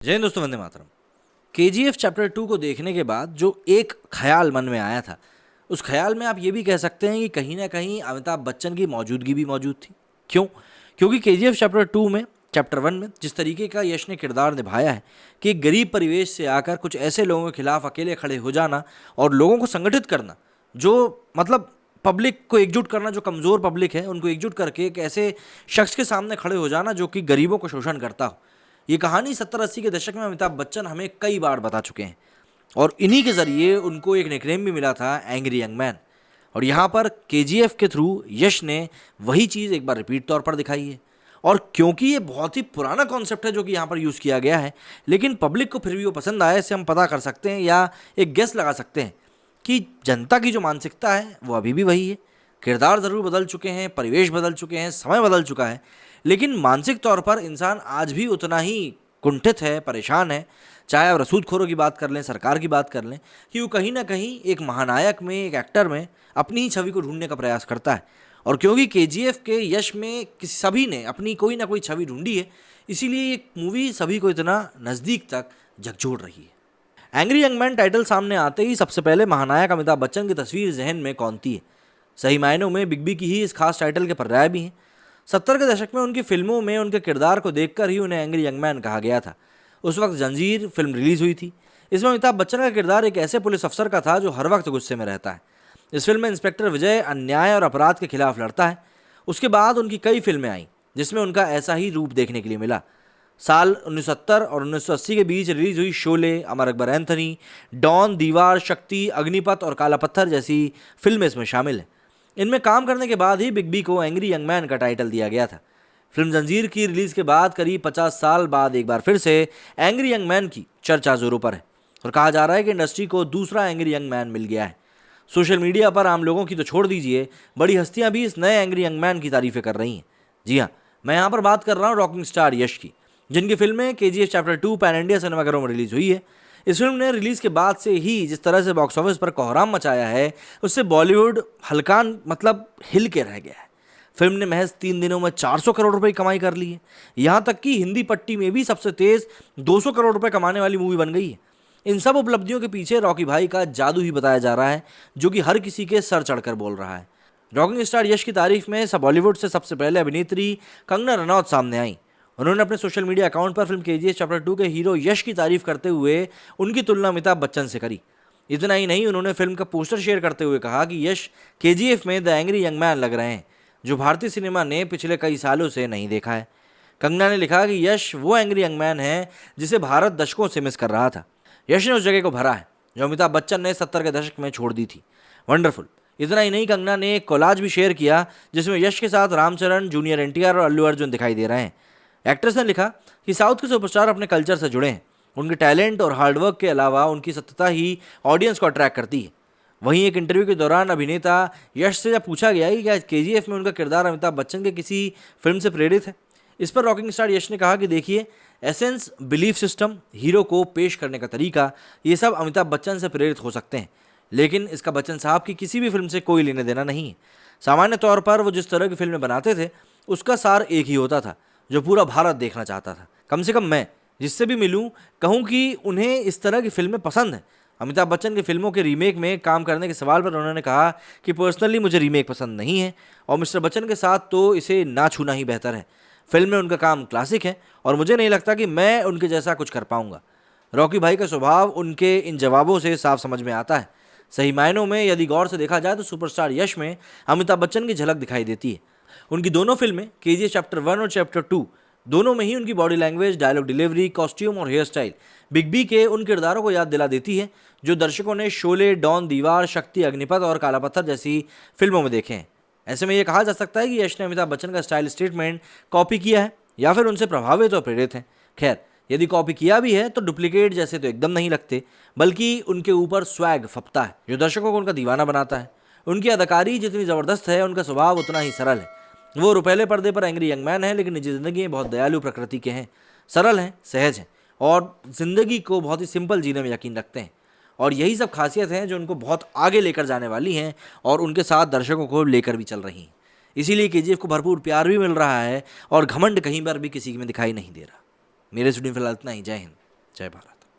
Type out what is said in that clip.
जय हिंद दोस्तों, Vande Mataram. KGF chapter 2 को देखने के बाद जो एक ख्याल मन में आया था, उस ख्याल में आप ये भी कह सकते हैं कि कहीं ना कहीं अमिताभ बच्चन की मौजूदगी भी मौजूद थी। क्यों? क्योंकि केजीएफ चैप्टर 2 में, चैप्टर 1 में जिस तरीके का यश ने किरदार निभाया है कि एक गरीब परिवेश से आकर कुछ ऐसे लोगों के खिलाफ अकेले खड़े हो जाना और लोगों को संगठित करना, जो मतलब पब्लिक को एकजुट करना, जो कमज़ोर पब्लिक है उनको एकजुट करके एक ऐसे शख्स के सामने खड़े हो जाना जो कि गरीबों को शोषण करता हो। ये कहानी 70-80 के दशक में अमिताभ बच्चन हमें कई बार बता चुके हैं और इन्हीं के ज़रिए उनको एक निकनेम भी मिला था, एंग्री यंग मैन। और यहाँ पर केजीएफ के थ्रू यश ने वही चीज़ एक बार रिपीट तौर पर दिखाई है। और क्योंकि ये बहुत ही पुराना कॉन्सेप्ट है जो कि यहाँ पर यूज़ किया गया है, लेकिन पब्लिक को फिर भी वो पसंद आया, इससे हम पता कर सकते हैं या एक गेस लगा सकते हैं कि जनता की जो मानसिकता है वो अभी भी वही है। किरदार ज़रूर बदल चुके हैं, परिवेश बदल चुके हैं, समय बदल चुका है, लेकिन मानसिक तौर पर इंसान आज भी उतना ही कुंठित है, परेशान है। चाहे आप रसूदखोरों की बात कर लें, सरकार की बात कर लें, कि वो कहीं ना कहीं एक महानायक में, एक एक्टर में अपनी ही छवि को ढूंढने का प्रयास करता है। और क्योंकि केजीएफ के यश में किसी सभी ने अपनी कोई ना कोई छवि ढूंढी है, इसीलिए ये मूवी सभी को इतना नज़दीक तक झकझोर रही है। एंग्री यंग मैन टाइटल सामने आते ही सबसे पहले महानायक अमिताभ बच्चन की तस्वीर जहन में कौंधती है। सही मायनों में बिग बी की ही इस खास टाइटल के पर्याय भी हैं। 70 के दशक में उनकी फिल्मों में उनके किरदार को देखकर ही उन्हें एंग्री यंग मैन कहा गया था। उस वक्त जंजीर फिल्म रिलीज हुई थी। इसमें अमिताभ बच्चन का किरदार एक ऐसे पुलिस अफसर का था जो हर वक्त गुस्से में रहता है। इस फिल्म में इंस्पेक्टर विजय अन्याय और अपराध के खिलाफ लड़ता है। उसके बाद उनकी कई फिल्में आईं जिसमें उनका ऐसा ही रूप देखने के लिए मिला। साल 1970 और 1980 के बीच रिलीज हुई शोले, अमर अकबर एंथनी, डॉन, दीवार, शक्ति, अग्निपथ और काला पत्थर जैसी फिल्में इसमें शामिल हैं। इनमें काम करने के बाद ही बिग बी को एंग्री यंग मैन का टाइटल दिया गया था। फिल्म जंजीर की रिलीज के बाद करीब 50 साल बाद एक बार फिर से एंग्री यंग मैन की चर्चा जोरों पर है और कहा जा रहा है कि इंडस्ट्री को दूसरा एंग्री यंग मैन मिल गया है। सोशल मीडिया पर आम लोगों की तो छोड़ दीजिए, बड़ी हस्तियां भी इस नए एंग्री यंग मैन की तारीफें कर रही हैं। जी हाँ, मैं यहाँ पर बात कर रहा हूँ रॉकिंग स्टार यश की, जिनकी फिल्में केजीएफ चैप्टर 2 पैन इंडिया सिनेमाघरों में रिलीज हुई है। इस फिल्म ने रिलीज के बाद से ही जिस तरह से बॉक्स ऑफिस पर कोहराम मचाया है, उससे बॉलीवुड हल्का हिल के रह गया है। फिल्म ने महज 3 दिनों में 400 करोड़ रुपए की कमाई कर ली है। यहाँ तक कि हिंदी पट्टी में भी सबसे तेज 200 करोड़ रुपए कमाने वाली मूवी बन गई है। इन सब उपलब्धियों के पीछे रॉकी भाई का जादू ही बताया जा रहा है, जो कि हर किसी के सर चढ़कर बोल रहा है। रॉकिंग स्टार यश की तारीफ में सब बॉलीवुड से सबसे पहले अभिनेत्री कंगना रनौत सामने आई। उन्होंने अपने सोशल मीडिया अकाउंट पर फिल्म केजीएफ चैप्टर 2 के हीरो यश की तारीफ करते हुए उनकी तुलना अमिताभ बच्चन से करी। इतना ही नहीं, उन्होंने फिल्म का पोस्टर शेयर करते हुए कहा कि यश केजीएफ में द एंग्री यंग मैन लग रहे हैं, जो भारतीय सिनेमा ने पिछले कई सालों से नहीं देखा है। कंगना ने लिखा कि यश वो एंग्री यंग मैन है जिसे भारत दशकों से मिस कर रहा था। यश ने उस जगह को भरा है जो अमिताभ बच्चन ने 70 के दशक में छोड़ दी थी। वंडरफुल। इतना ही नहीं, कंगना ने एक कोलाज भी शेयर किया जिसमें यश के साथ रामचरण, जूनियर एनटीआर और अल्लू अर्जुन दिखाई दे रहे हैं। एक्ट्रेस ने लिखा कि साउथ के सुपरस्टार अपने कल्चर से जुड़े हैं। उनके टैलेंट और हार्डवर्क के अलावा उनकी सत्यता ही ऑडियंस को अट्रैक्ट करती है। वहीं एक इंटरव्यू के दौरान अभिनेता यश से जब पूछा गया कि क्या केजीएफ में उनका किरदार अमिताभ बच्चन के किसी फिल्म से प्रेरित है, इस पर रॉकिंग स्टार यश ने कहा कि देखिए, एसेंस, बिलीफ सिस्टम, हीरो को पेश करने का तरीका, ये सब अमिताभ बच्चन से प्रेरित हो सकते हैं, लेकिन इसका बच्चन साहब की किसी भी फिल्म से कोई लेने देना नहीं है। सामान्य तौर पर वो जिस तरह की फिल्में बनाते थे उसका सार एक ही होता था जो पूरा भारत देखना चाहता था। कम से कम मैं जिससे भी मिलूं कहूं कि उन्हें इस तरह की फिल्में पसंद हैं। अमिताभ बच्चन की फिल्मों के रीमेक में काम करने के सवाल पर उन्होंने कहा कि पर्सनली मुझे रीमेक पसंद नहीं है और मिस्टर बच्चन के साथ तो इसे ना छूना ही बेहतर है। फिल्म में उनका काम क्लासिक है और मुझे नहीं लगता कि मैं उनके जैसा कुछ कर पाऊंगा। रॉकी भाई का स्वभाव उनके इन जवाबों से साफ समझ में आता है। सही मायनों में यदि गौर से देखा जाए तो सुपरस्टार यश में अमिताभ बच्चन की झलक दिखाई देती है। उनकी दोनों फिल्में केजीएफ चैप्टर 1 और चैप्टर 2, दोनों में ही उनकी body language, dialogue delivery, costume और हेयर स्टाइल बिग बी के उन किरदारों को याद दिला देती है जो दर्शकों ने शोले, डॉन, दीवार, शक्ति, अग्निपथ और काला पत्थर जैसी फिल्मों में देखे हैं। ऐसे में यह कहा जा सकता है कि यश ने अमिताभ बच्चन का स्टाइल स्टेटमेंट कॉपी किया है या फिर उनसे प्रभावित और प्रेरित हैं। खैर, यदि कॉपी किया भी है तो डुप्लीकेट जैसे तो एकदम नहीं लगते, बल्कि उनके ऊपर स्वैग फपता है जो दर्शकों को उनका दीवाना बनाता है। उनकी अदाकारी जितनी ज़बरदस्त है, उनका स्वभाव उतना ही सरल है। वो रुपहले पर्दे पर एंग्री यंग मैन है, लेकिन निजी ज़िंदगी में बहुत दयालु प्रकृति के हैं, सरल हैं, सहज हैं और ज़िंदगी को बहुत ही सिंपल जीने में यकीन रखते हैं। और यही सब खासियत हैं जो उनको बहुत आगे लेकर जाने वाली हैं और उनके साथ दर्शकों को लेकर भी चल रही हैं। इसीलिए केजीएफ को भरपूर प्यार भी मिल रहा है और घमंड कहीं पर भी किसी में दिखाई नहीं दे रहा। मेरे स्टूडियो फिलहाल इतना ही। जय हिंद। जय भारत।